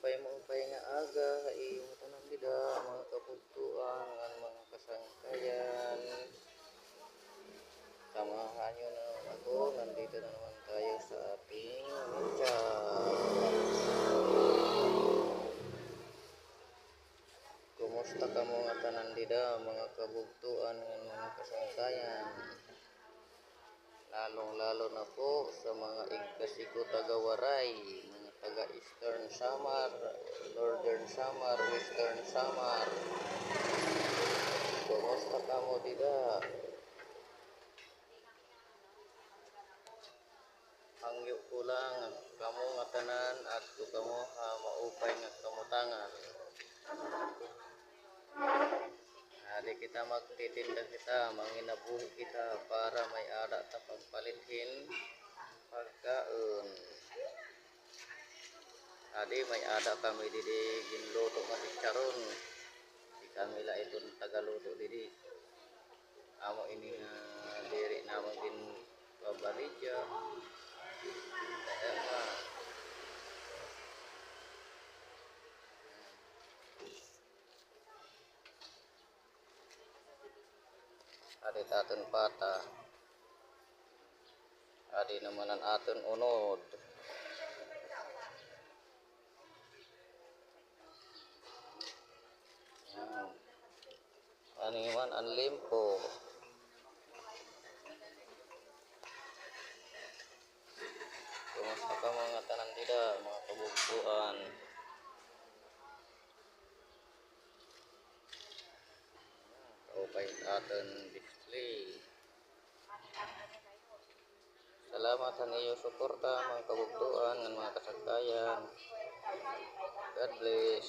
maupay nga aga iyong tanan dida mga kabugtuan ang mga kasangkayan. Samahan nyo na ako, nandito na naman tayo sa ating media. Kumusta ka mga tanan dida mga kabugtuan ng mga kasangkayan, lalong-lalo na po sa mga igkasiko taga-Waray, mga taga-Eastern Samar, Northern Samar, Western Samar. Kumusta ka mo dida? Hangyo ko lang kamo nga tanan at ko kamo maupay nga kamutangan. Di kita magtitinda kita, manginabuhi kita para may ada ta pagpalithin pagkaon. Adi may ada kami didi ginluto kasi charon. Di kami la itong tagaluto didi. Amo ini nga diri naman din pabaridya. Kaya nga adi aton pata. Adi naman ang aton unod. Animan ang limpo. Kumusta ka mga tanan dida mga kabugtuan? Kaupay aton display. Salamat sa iyo suporta mga kabugtuan ng mga kasangkayan. God bless.